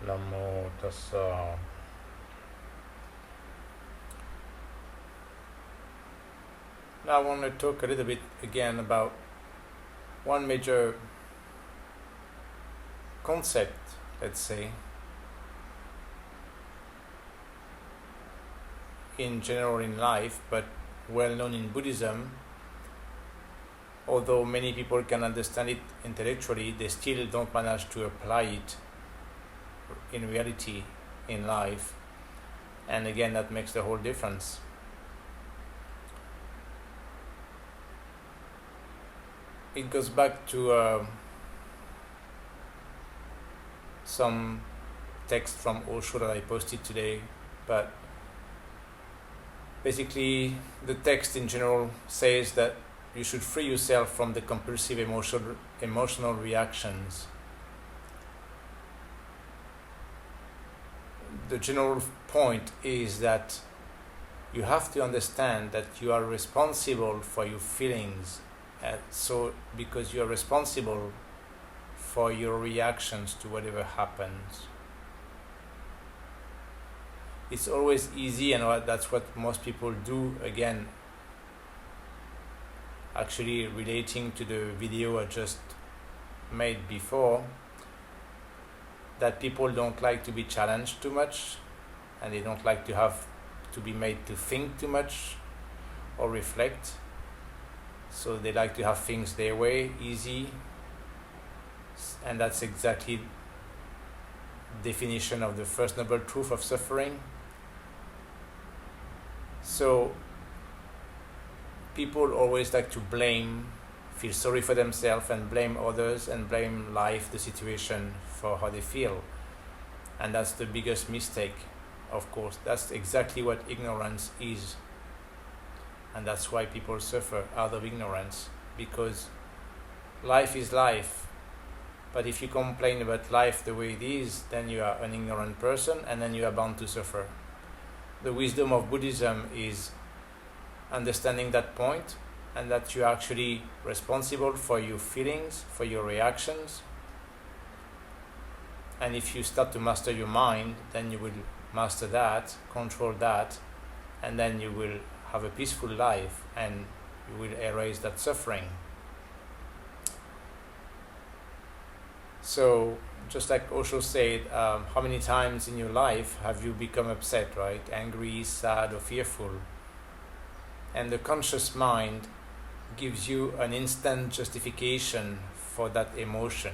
Namo tassa. Now I want to talk a little bit again about one major concept, let's say, in general in life, but well known in Buddhism. Although many people can understand it intellectually, they still don't manage to apply it in reality in life. And again, that makes the whole difference. It goes back to some text from Osho that I posted today, but basically the text in general says that you should free yourself from the compulsive emotional reactions. The general point is that you have to understand that you are responsible for your feelings. So because you are responsible for your reactions to whatever happens. It's always easy, and that's what most people do. Again, actually relating to the video I just made before, that people don't like to be challenged too much, and they don't like to have to be made to think too much or reflect. So they like to have things their way, easy, and that's exactly definition of the first noble truth of suffering. So people always like to blame, feel sorry for themselves and blame others and blame life, the situation, for how they feel. And that's the biggest mistake, of course. That's exactly what ignorance is. And that's why people suffer out of ignorance, because life is life. But if you complain about life the way it is, then you are an ignorant person, and then you are bound to suffer. The wisdom of Buddhism is understanding that point, and that you are actually responsible for your feelings, for your reactions. And if you start to master your mind, then you will master that, control that, and then you will have a peaceful life, and you will erase that suffering. So, just like Osho said, how many times in your life have you become upset, right? Angry, sad, or fearful? And the conscious mind gives you an instant justification for that emotion.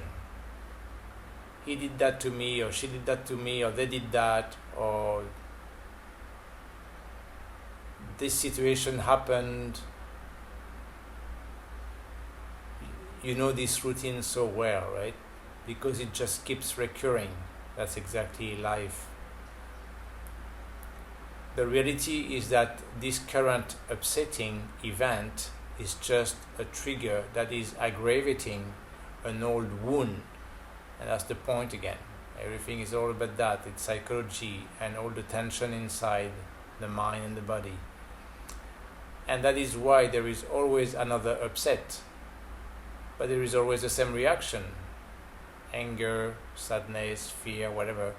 He did that to me, or she did that to me, or they did that, or this situation happened. You know this routine so well, right? Because it just keeps recurring. That's exactly life. The reality is that this current upsetting event is just a trigger that is aggravating an old wound. And that's the point again. Everything is all about that. It's psychology and all the tension inside the mind and the body. And that is why there is always another upset. But there is always the same reaction. Anger, sadness, fear, whatever.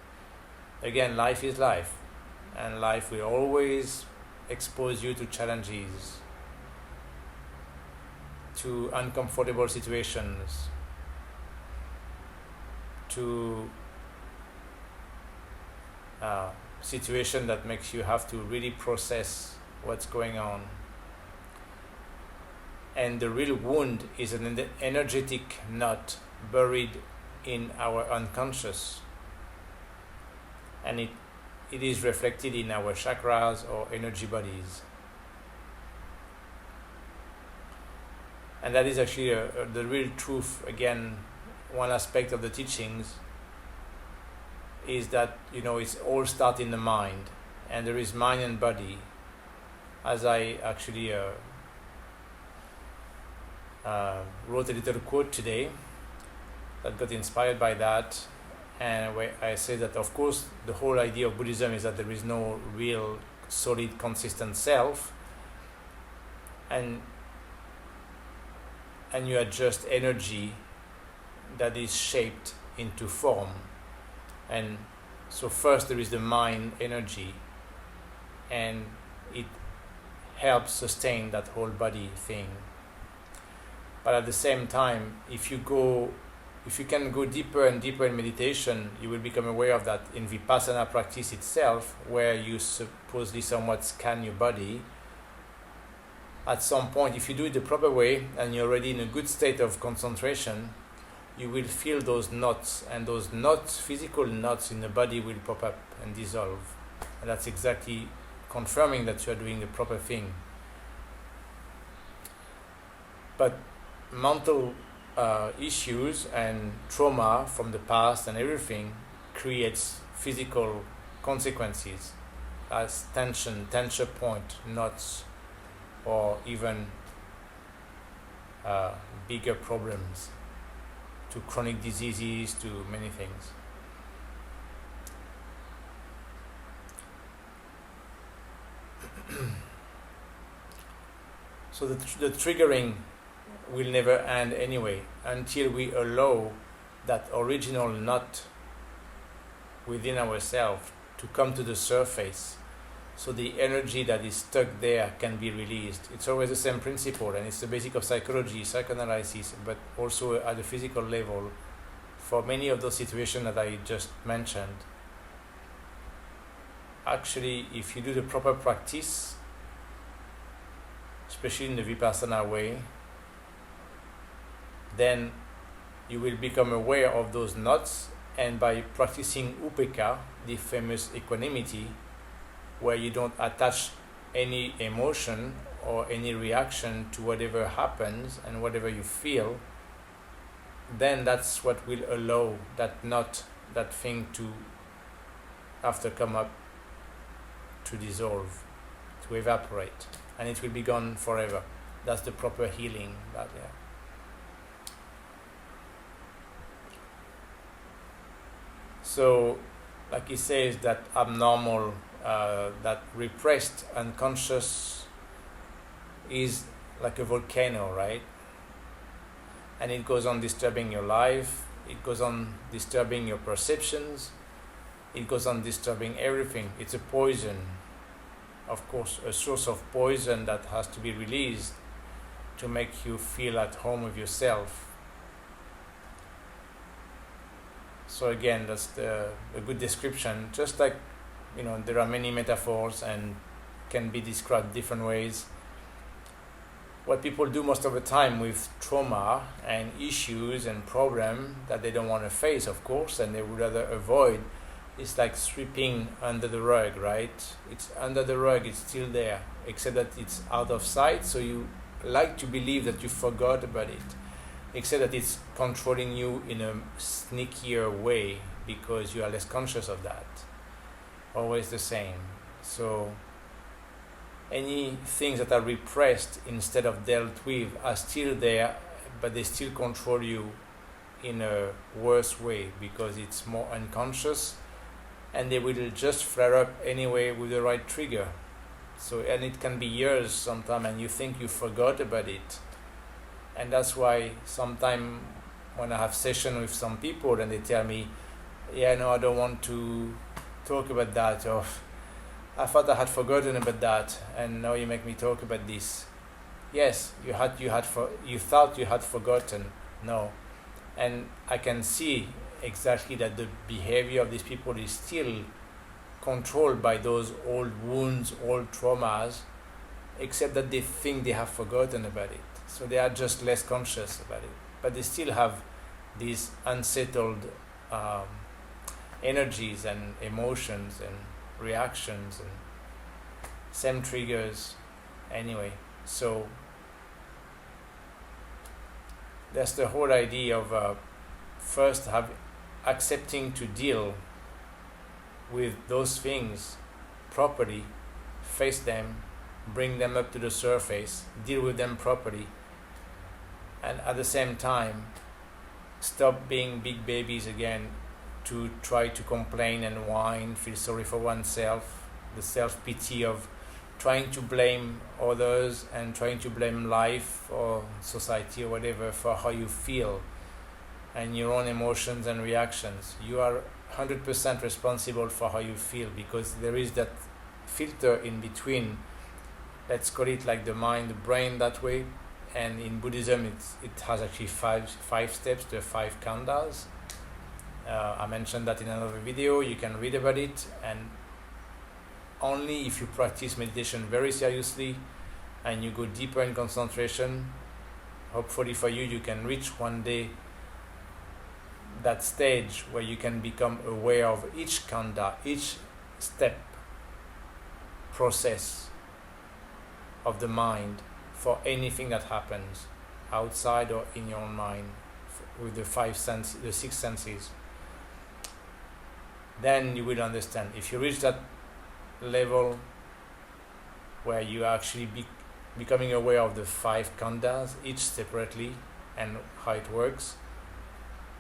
Again, life is life. And life will always expose you to challenges, to uncomfortable situations, to situation that makes you have to really process what's going on. And the real wound is an energetic knot buried in our unconscious, and it is reflected in our chakras or energy bodies. And that is actually the real truth. Again, one aspect of the teachings is that, it's all start in the mind, and there is mind and body. As I actually wrote a little quote today that got inspired by that, and where I say that, of course, the whole idea of Buddhism is that there is no real solid, consistent self, and you are just energy that is shaped into form. And So first there is the mind energy, and it helps sustain that whole body thing. But at the same time, if you can go deeper and deeper in meditation, you will become aware of that in Vipassana practice itself, where you supposedly somewhat scan your body. At some point, if you do it the proper way and you're already in a good state of concentration, you will feel those knots, and those knots, physical knots in the body, will pop up and dissolve. And that's exactly confirming that you're doing the proper thing. But mental issues and trauma from the past and everything creates physical consequences as tension point, knots, or even bigger problems, to chronic diseases, to many things. So the triggering will never end anyway, until we allow that original knot within ourselves to come to the surface, so the energy that is stuck there can be released. It's always the same principle, and it's the basic of psychology, psychoanalysis, but also at the physical level for many of those situations that I just mentioned. Actually, if you do the proper practice, especially in the Vipassana way, then you will become aware of those knots, and by practicing Upekkha, the famous equanimity, where you don't attach any emotion or any reaction to whatever happens and whatever you feel, then that's what will allow that knot, that thing to, after come up, to dissolve, to evaporate, and it will be gone forever. That's the proper healing. So, like he says, that abnormal, that repressed unconscious is like a volcano, right? And it goes on disturbing your life, it goes on disturbing your perceptions, it goes on disturbing everything. It's a poison, of course, a source of poison that has to be released to make you feel at home with yourself. So again, that's a good description. Just like, there are many metaphors and can be described different ways. What people do most of the time with trauma and issues and problems that they don't want to face, of course, and they would rather avoid, is like sweeping under the rug, right? It's under the rug, it's still there, except that it's out of sight, so you like to believe that you forgot about it, except that it's controlling you in a sneakier way because you are less conscious of that. Always the same. So any things that are repressed instead of dealt with are still there, but they still control you in a worse way because it's more unconscious, and they will just flare up anyway with the right trigger. So, and it can be years sometimes, and you think you forgot about it. And that's why sometimes when I have session with some people and they tell me, I don't want to talk about that, or I thought I had forgotten about that, and now you make me talk about this. Yes, you thought you had forgotten. No. And I can see exactly that the behavior of these people is still controlled by those old wounds, old traumas, except that they think they have forgotten about it. So they are just less conscious about it. But they still have these unsettled energies and emotions and reactions and same triggers anyway. So that's the whole idea of first accepting to deal with those things properly, face them, bring them up to the surface, deal with them properly, and at the same time stop being big babies again to try to complain and whine, feel sorry for oneself, the self-pity of trying to blame others and trying to blame life or society or whatever for how you feel and your own emotions and reactions. You are 100% responsible for how you feel, because there is that filter in between. Let's call it like the mind, the brain that way. And in Buddhism, it has actually five steps, the 5 khandhas. I mentioned that in another video. You can read about it, and only if you practice meditation very seriously and you go deeper in concentration, hopefully for you, you can reach one day that stage where you can become aware of each khandha, each step, process of the mind for anything that happens outside or in your own mind with the 5 senses, the 6 senses. Then you will understand. If you reach that level where you are actually becoming aware of the 5 khandhas, each separately, and how it works,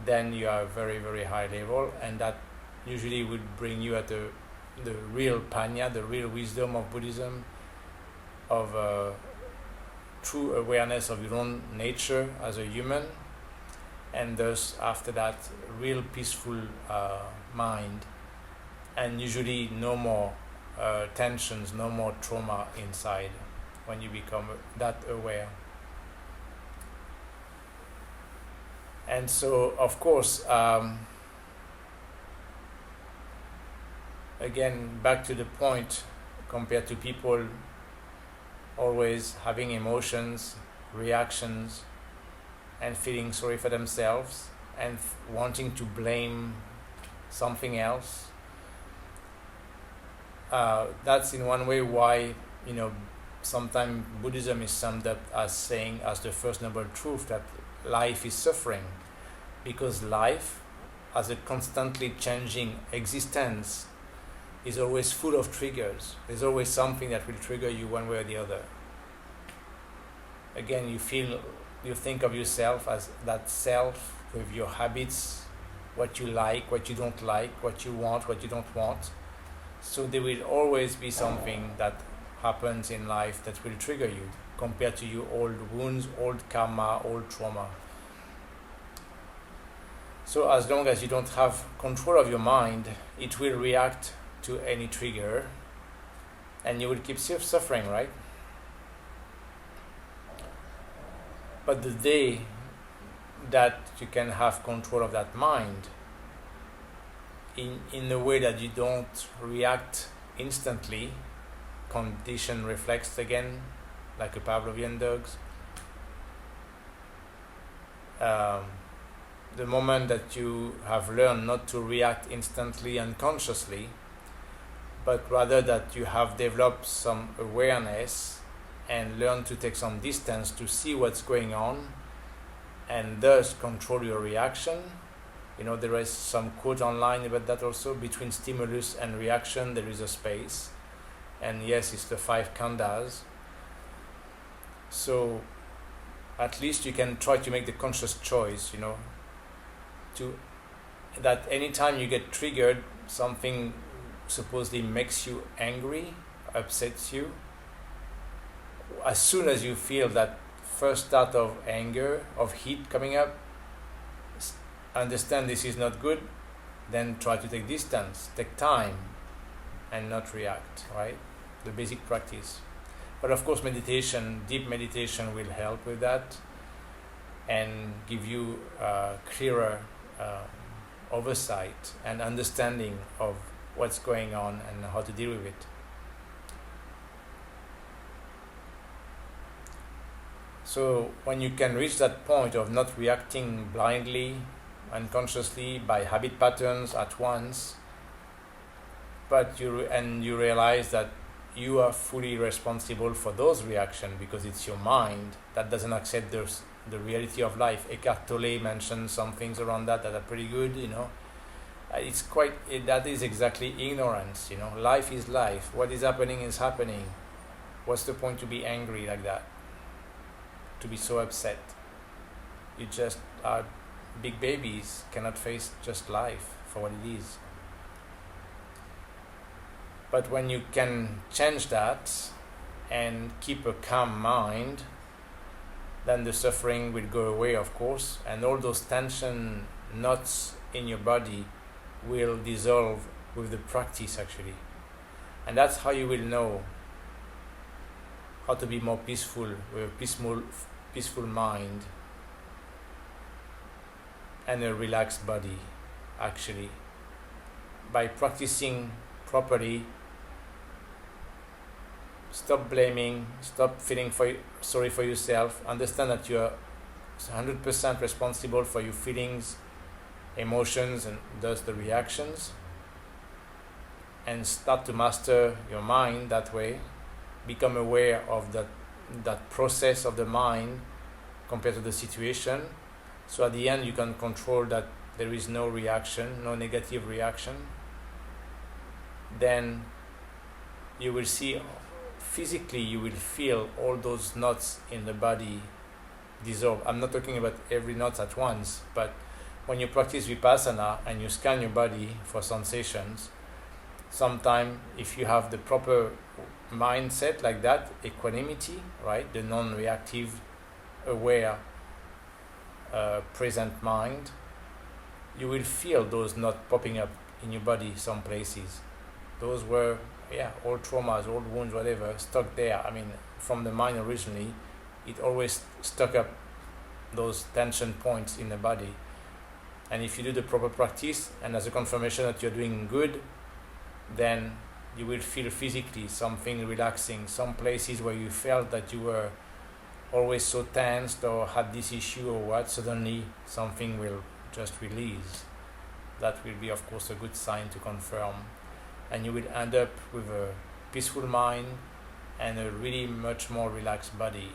then you are very, very high level, and that usually would bring you at the real panya, the real wisdom of Buddhism, of true awareness of your own nature as a human, and thus after that real peaceful mind, and usually no more tensions, no more trauma inside when you become that aware. And so of course, again back to the point, compared to people always having emotions, reactions, and feeling sorry for themselves and wanting to blame something else. That's in one way why, sometimes Buddhism is summed up as saying, as the first noble truth, that life is suffering, because life, as a constantly changing existence, is always full of triggers. There's always something that will trigger you one way or the other. Again, you think of yourself as that self with your habits, what you like, what you don't like, what you want, what you don't want. So there will always be something that happens in life that will trigger you, compared to your old wounds, old karma, old trauma. So as long as you don't have control of your mind, it will react to any trigger, and you will keep suffering, right? But the day that you can have control of that mind in a way that you don't react instantly, condition reflex again, like a Pavlovian dogs, the moment that you have learned not to react instantly and consciously, but rather that you have developed some awareness and learned to take some distance to see what's going on, and thus control your reaction. There is some quote online about that also. Between stimulus and reaction, there is a space. And yes, it's the 5 khandhas. So at least you can try to make the conscious choice, to that anytime you get triggered, something supposedly makes you angry, upsets you, as soon as you feel that first start of anger, of heat coming up, understand this is not good, then try to take distance, take time, and not react, right? The basic practice. But of course, meditation, deep meditation, will help with that and give you clearer oversight and understanding of what's going on and how to deal with it. So when you can reach that point of not reacting blindly, unconsciously, by habit patterns at once, but you realize that you are fully responsible for those reactions, because it's your mind that doesn't accept the reality of life. Eckhart Tolle mentioned some things around that are pretty good, that is exactly ignorance, Life is life. What is happening is happening. What's the point to be angry like that? To be so upset? You just are big babies, cannot face just life for what it is. But when you can change that and keep a calm mind, then the suffering will go away, of course, and all those tension knots in your body will dissolve with the practice actually. And that's how you will know how to be more peaceful with a peaceful mind and a relaxed body actually. By practicing properly, stop blaming, stop feeling sorry for yourself, understand that you are 100% responsible for your feelings, emotions, and thus the reactions, and start to master your mind that way. Become aware of that process of the mind compared to the situation, so at the end you can control that there is no reaction, no negative reaction. Then you will see physically, you will feel all those knots in the body dissolve. I'm not talking about every knot at once, but when you practice Vipassana and you scan your body for sensations, sometimes if you have the proper mindset like that, equanimity, right, the non-reactive, aware, present mind, you will feel those knots popping up in your body some places. Those were old traumas, old wounds, whatever, stuck there. I mean, from the mind originally, it always stuck up those tension points in the body. And if you do the proper practice and as a confirmation that you're doing good, then you will feel physically something relaxing. Some places where you felt that you were always so tensed or had this issue or what, suddenly something will just release. That will be, of course, a good sign to confirm. And you will end up with a peaceful mind and a really much more relaxed body.